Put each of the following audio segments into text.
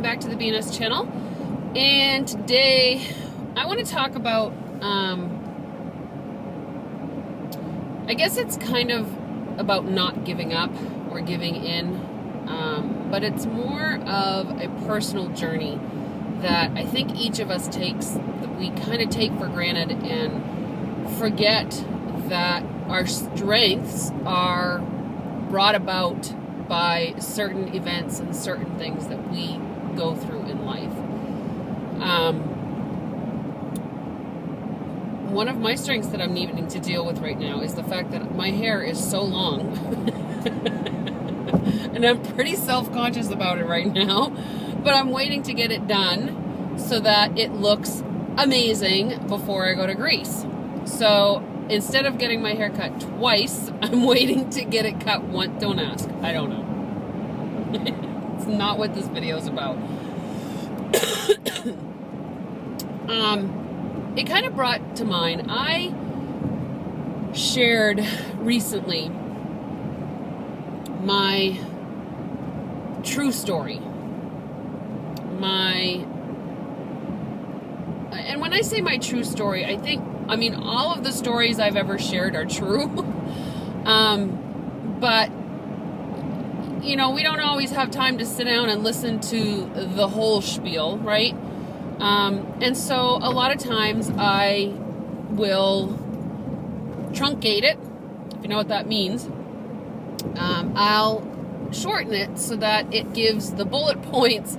back to the BNS Channel. And today I want to talk about, I guess it's kind of about not giving up or giving in, but it's more of a personal journey that I think each of us takes, that we kind of take for granted and forget that our strengths are brought about by certain events and certain things that we go through in life. One of my strengths that I'm needing to deal with right now is the fact that my hair is so long. And I'm pretty self-conscious about it right now, but I'm waiting to get it done so that it looks amazing before I go to Greece. So instead of getting my hair cut twice, I'm waiting to get it cut once. Don't ask. I don't know. It's not what this video is about. It kind of brought to mind, I shared recently my true story. And when I say my true story, I mean, all of the stories I've ever shared are true. But, you know, we don't always have time to sit down and listen to the whole spiel, right? And so a lot of times I will truncate it, if you know what that means. I'll shorten it so that it gives the bullet points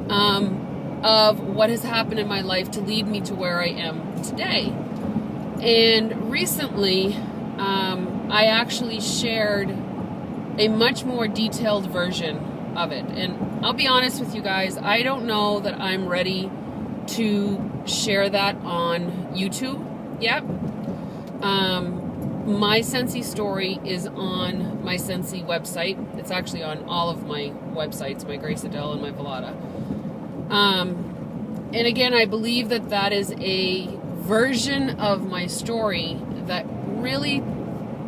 of what has happened in my life to lead me to where I am today. And recently, I actually shared a much more detailed version of it. And I'll be honest with you guys, I don't know that I'm ready to share that on YouTube yet. My Scentsy story is on my Scentsy website. It's actually on all of my websites, my GraceAdele and my Velata. And again, I believe that that is a version of my story that really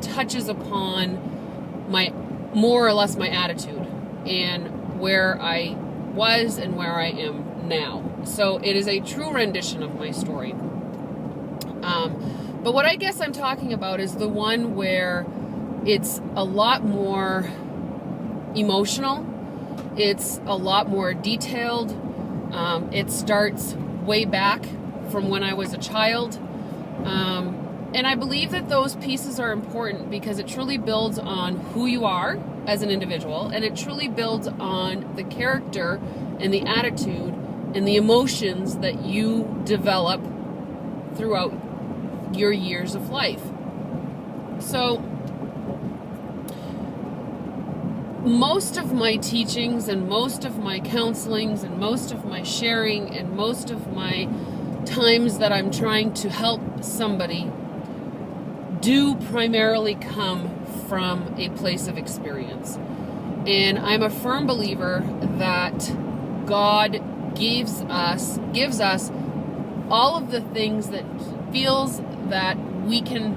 touches upon more or less my attitude and where I was and where I am now. So it is a true rendition of my story. But what I guess I'm talking about is the one where it's a lot more emotional. It's a lot more detailed. It starts way back from when I was a child. And I believe that those pieces are important because it truly builds on who you are as an individual, and it truly builds on the character and the attitude and the emotions that you develop throughout your years of life. So most of my teachings and most of my counselings and most of my sharing and most of my times that I'm trying to help somebody do primarily come from a place of experience. And I'm a firm believer that God gives us all of the things that He feels that we can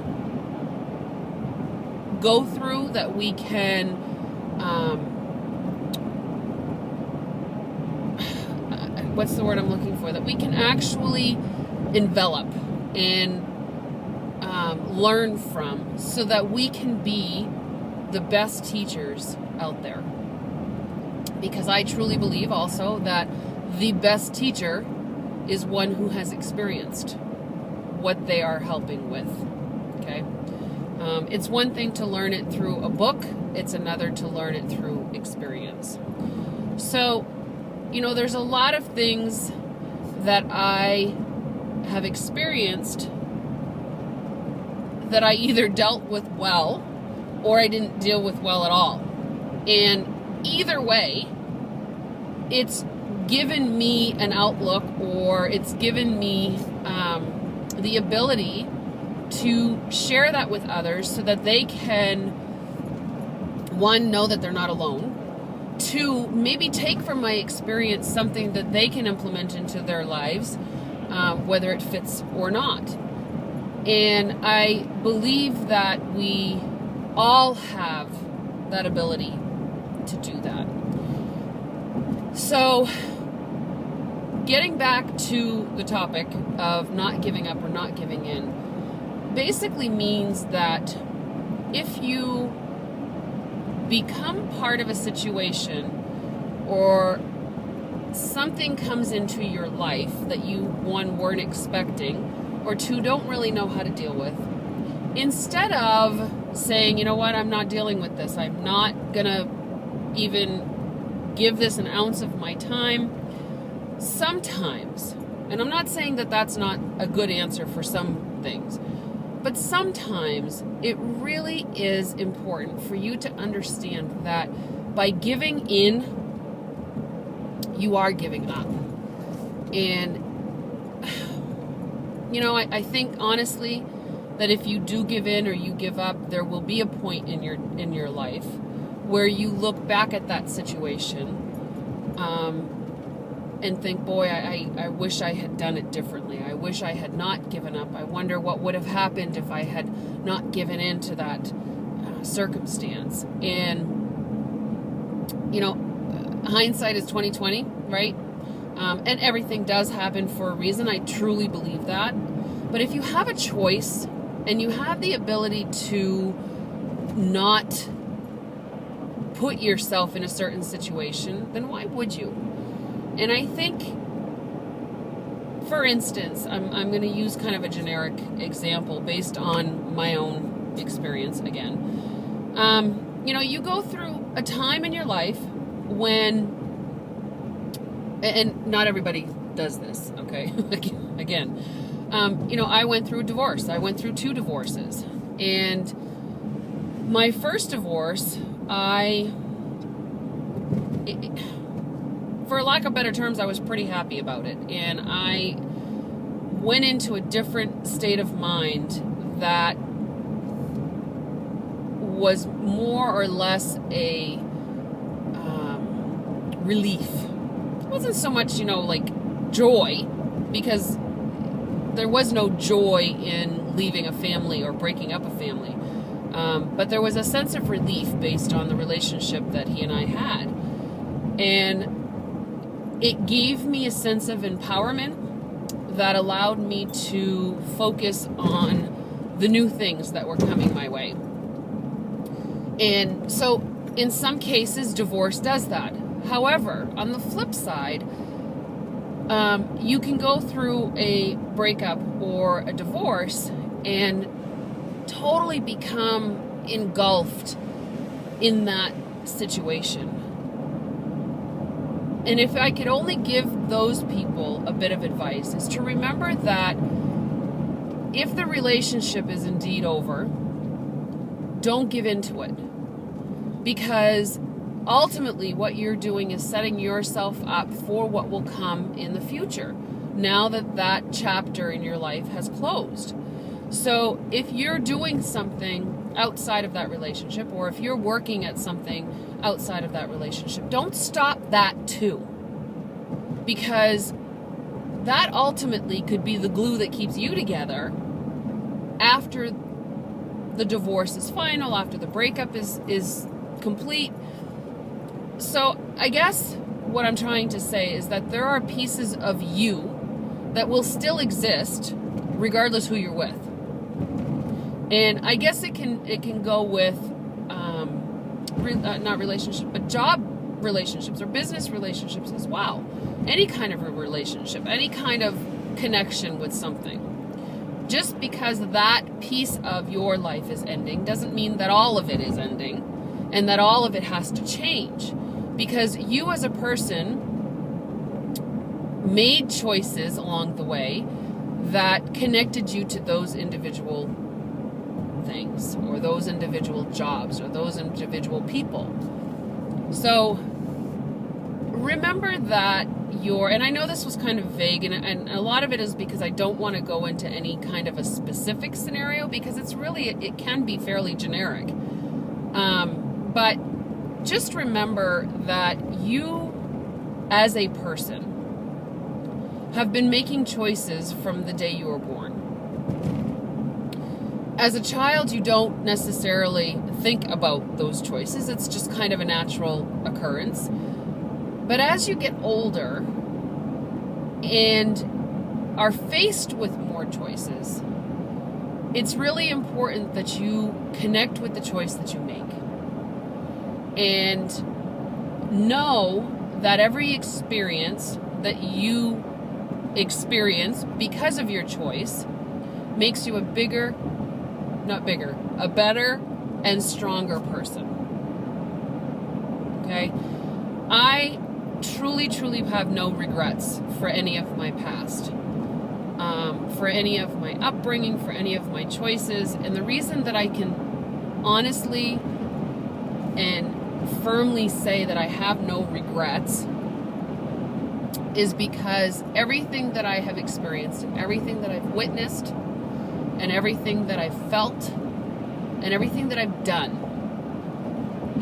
go through, that we can what's the word I'm looking for? That we can actually envelop and learn from, so that we can be the best teachers out there. Because I truly believe also that the best teacher is one who has experienced what they are helping with. Okay? It's one thing to learn it through a book. It's another to learn it through experience. So, you know, there's a lot of things that I have experienced that I either dealt with well or I didn't deal with well at all. And either way, it's given me an outlook, or it's given me the ability to share that with others so that they can, one, know that they're not alone, two, maybe take from my experience something that they can implement into their lives, whether it fits or not. And I believe that we all have that ability to do that. So getting back to the topic of not giving up or not giving in basically means that if you become part of a situation or something comes into your life that you, one, weren't expecting, or two, don't really know how to deal with, instead of saying, you know what, I'm not dealing with this, I'm not gonna even give this an ounce of my time, sometimes, and I'm not saying that that's not a good answer for some things, but sometimes it really is important for you to understand that by giving in, you are giving up. And, you know, I think honestly that if you do give in or you give up, there will be a point in your life where you look back at that situation and think, boy, I wish I had done it differently. I wish I had not given up. I wonder what would have happened if I had not given in to that circumstance. And, you know, hindsight is 20/20, right? And everything does happen for a reason. I truly believe that. But if you have a choice and you have the ability to not put yourself in a certain situation, then why would you? And I think, for instance, I'm going to use kind of a generic example based on my own experience again. You know, you go through a time in your life when, and not everybody does this, okay? Again, you know, I went through a divorce. I went through 2 divorces. And my first divorce, for lack of better terms, I was pretty happy about it. And I went into a different state of mind that was more or less a relief. It wasn't so much, you know, like joy, because there was no joy in leaving a family or breaking up a family. But there was a sense of relief based on the relationship that he and I had. And it gave me a sense of empowerment that allowed me to focus on the new things that were coming my way. And so in some cases, divorce does that. However, on the flip side, you can go through a breakup or a divorce and totally become engulfed in that situation. And if I could only give those people a bit of advice, is to remember that if the relationship is indeed over, don't give into it. Because ultimately what you're doing is setting yourself up for what will come in the future, now that that chapter in your life has closed. So if you're doing something outside of that relationship, or if you're working at something outside of that relationship, don't stop that too. Because that ultimately could be the glue that keeps you together after the divorce is final, after the breakup is complete. So I guess what I'm trying to say is that there are pieces of you that will still exist regardless who you're with. And I guess it can go with not relationship, but job relationships or business relationships as well. Any kind of a relationship, any kind of connection with something. Just because that piece of your life is ending doesn't mean that all of it is ending and that all of it has to change. Because you as a person made choices along the way that connected you to those individual things or those individual jobs or those individual people. So remember that and I know this was kind of vague, and a lot of it is because I don't want to go into any kind of a specific scenario, because it can be fairly generic. But just remember that you as a person have been making choices from the day you were born. As a child, you don't necessarily think about those choices. It's just kind of a natural occurrence. But as you get older, and are faced with more choices, it's really important that you connect with the choice that you make. And know that every experience that you experience because of your choice makes you a better and stronger person. Okay? I truly have no regrets for any of my past, for any of my upbringing, for any of my choices. And the reason that I can honestly and firmly say that I have no regrets is because everything that I have experienced and everything that I've witnessed and everything that I've felt and everything that I've done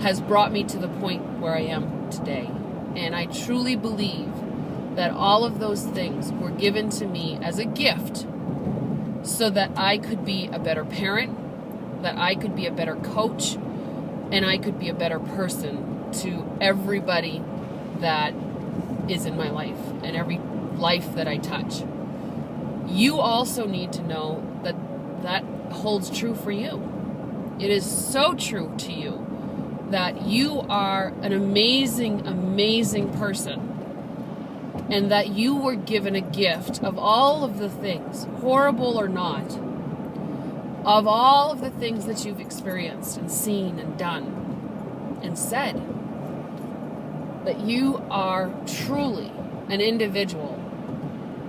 has brought me to the point where I am today. And I truly believe that all of those things were given to me as a gift so that I could be a better parent, that I could be a better coach, and I could be a better person to everybody that is in my life and every life that I touch. You also need to know that that holds true for you. It is so true to you that you are an amazing person, and that you were given a gift of all of the things, horrible or not, of all of the things that you've experienced and seen and done and said, that you are truly an individual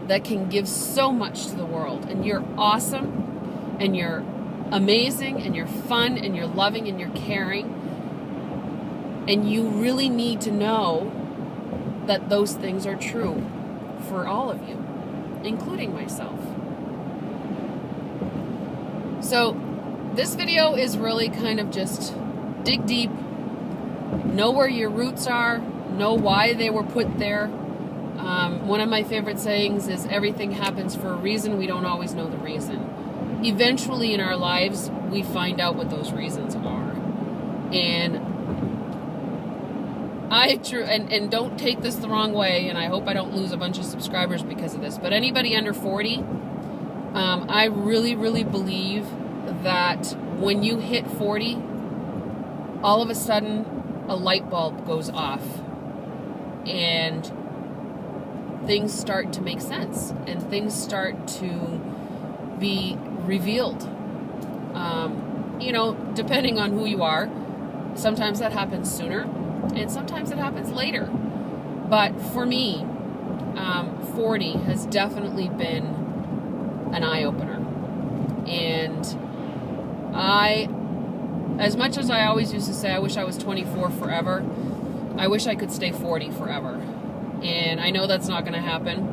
that can give so much to the world. And you're awesome, and you're amazing, and you're fun, and you're loving, and you're caring. And you really need to know that those things are true for all of you, including myself. So this video is really kind of just dig deep, know where your roots are, know why they were put there. One of my favorite sayings is everything happens for a reason. We don't always know the reason. Eventually in our lives, we find out what those reasons are. And and don't take this the wrong way, and I hope I don't lose a bunch of subscribers because of this, but anybody under 40, I really believe that when you hit 40, all of a sudden a light bulb goes off and things start to make sense and things start to be revealed. Depending on who you are, sometimes that happens sooner and sometimes it happens later. But for me, 40 has definitely been an eye-opener. And as much as I always used to say I wish I was 24 forever, I wish I could stay 40 forever. And I know that's not going to happen.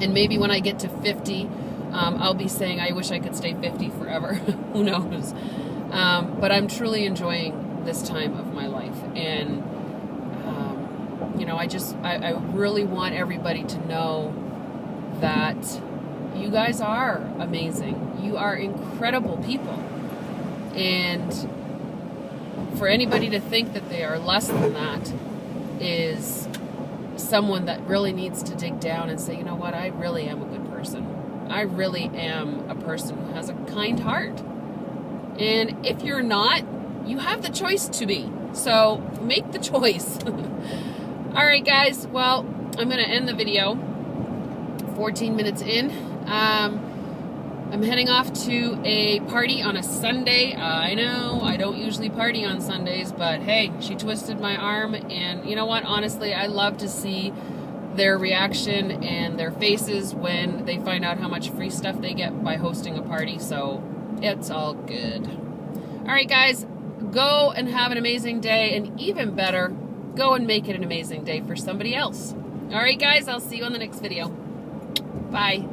And maybe when I get to 50, I'll be saying I wish I could stay 50 forever. Who knows? But I'm truly enjoying this time of my life. And, I really want everybody to know that you guys are amazing. You are incredible people. And for anybody to think that they are less than that is someone that really needs to dig down and say, you know what, I really am a good person. I really am a person who has a kind heart. And if you're not, you have the choice to be. So make the choice. All right, guys. Well, I'm going to end the video 14 minutes in. I'm heading off to a party on a Sunday. I know I don't usually party on Sundays, but hey, she twisted my arm, and you know what? Honestly, I love to see their reaction and their faces when they find out how much free stuff they get by hosting a party, so it's all good. All right, guys, go and have an amazing day, and even better, go and make it an amazing day for somebody else. All right, guys, I'll see you on the next video. Bye.